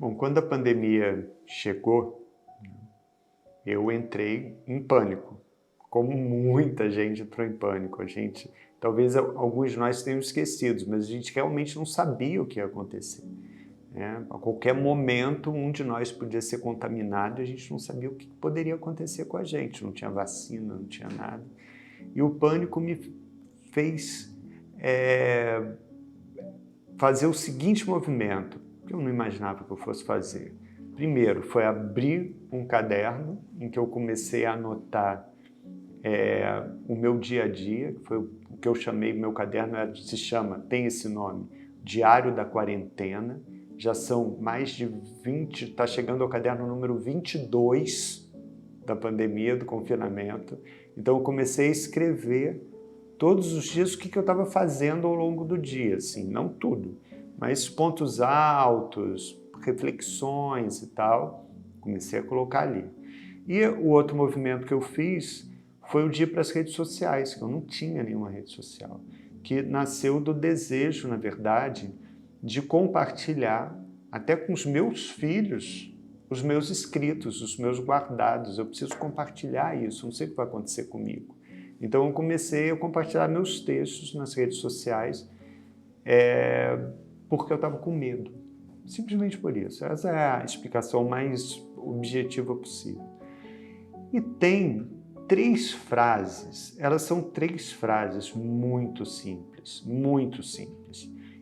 Bom, quando a pandemia chegou, eu entrei em pânico, como muita gente entrou em pânico. Talvez alguns de nós tenham esquecido, mas a gente realmente não sabia o que ia acontecer, né? A qualquer momento, um de nós podia ser contaminado e a gente não sabia o que poderia acontecer com a gente. Não tinha vacina, não tinha nada. E o pânico me fez fazer o seguinte movimento, que eu não imaginava que eu fosse fazer. Primeiro, foi abrir um caderno em que eu comecei a anotar o meu dia a dia, que foi o que eu chamei, meu caderno tem esse nome, Diário da Quarentena. Já são mais de 20, está chegando ao caderno número 22 da pandemia, do confinamento. Então eu comecei a escrever todos os dias o que eu estava fazendo ao longo do dia, assim, não tudo, mas pontos altos, reflexões e tal, comecei a colocar ali. E o outro movimento que eu fiz foi o dia para as redes sociais, que eu não tinha nenhuma rede social, que nasceu do desejo, na verdade, de compartilhar, até com os meus filhos, os meus escritos, os meus guardados. Eu preciso compartilhar isso, não sei o que vai acontecer comigo. Então eu comecei a compartilhar meus textos nas redes sociais, porque eu estava com medo. Simplesmente por isso. Essa é a explicação mais objetiva possível. E tem 3 frases, elas são 3 frases muito simples,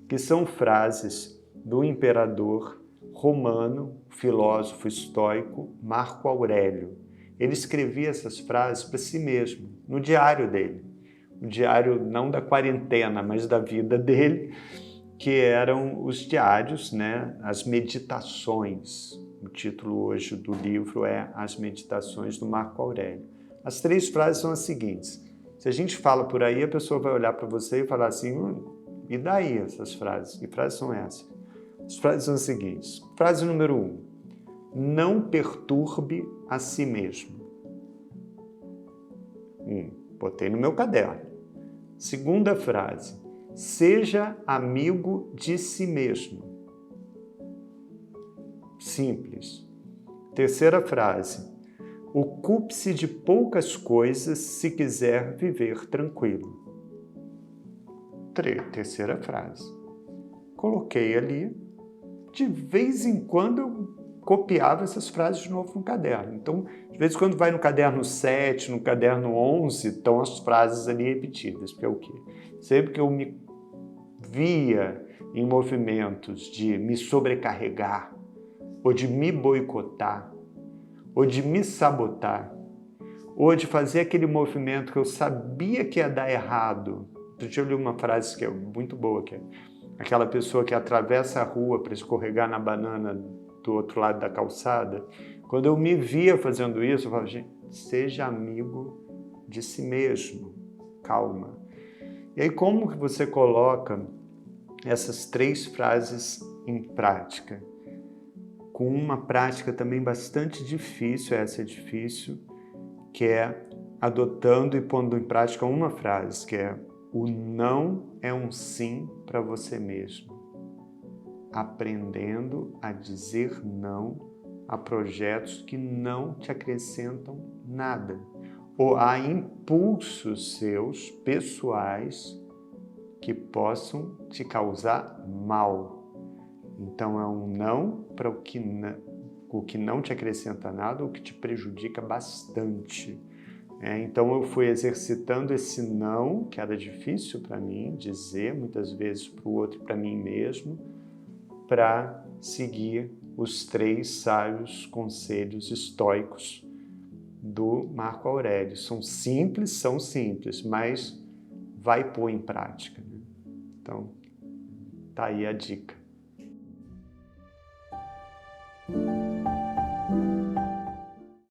que são frases do imperador romano, filósofo estoico, Marco Aurélio. Ele escrevia essas frases para si mesmo, no diário dele. O diário não da quarentena, mas da vida dele, que eram os diários, né? As meditações. O título hoje do livro é As Meditações do Marco Aurélio. As 3 frases são as seguintes. Se a gente fala por aí, a pessoa vai olhar para você e falar assim, e daí essas frases? Que frases são essas? As frases são as seguintes. Frase número 1. Não perturbe a si mesmo. Botei no meu caderno. Segunda frase. Seja amigo de si mesmo. Simples. Terceira frase. Ocupe-se de poucas coisas se quiser viver tranquilo. Terceira frase. Coloquei ali. De vez em quando eu copiava essas frases de novo no caderno. Então, de vez em quando vai no caderno 7, no caderno 11, estão as frases ali repetidas. Porque é o quê? Sempre que eu me via em movimentos de me sobrecarregar, ou de me boicotar, ou de me sabotar, ou de fazer aquele movimento que eu sabia que ia dar errado. Outro dia eu li uma frase que é muito boa, que é aquela pessoa que atravessa a rua para escorregar na banana do outro lado da calçada. Quando eu me via fazendo isso, eu falava, gente, seja amigo de si mesmo, calma. E aí como que você coloca essas 3 frases em prática? Com uma prática também bastante difícil, essa é difícil, que é adotando e pondo em prática uma frase, que é o não é um sim para você mesmo. Aprendendo a dizer não a projetos que não te acrescentam nada, ou a impulsos seus pessoais que possam te causar mal. Então é um não para o que não te acrescenta nada ou que te prejudica bastante. Então eu fui exercitando esse não, que era difícil para mim dizer, muitas vezes para o outro e para mim mesmo, para seguir os 3 sábios conselhos estoicos do Marco Aurélio. São simples, mas vai pôr em prática, né? Então, tá aí a dica.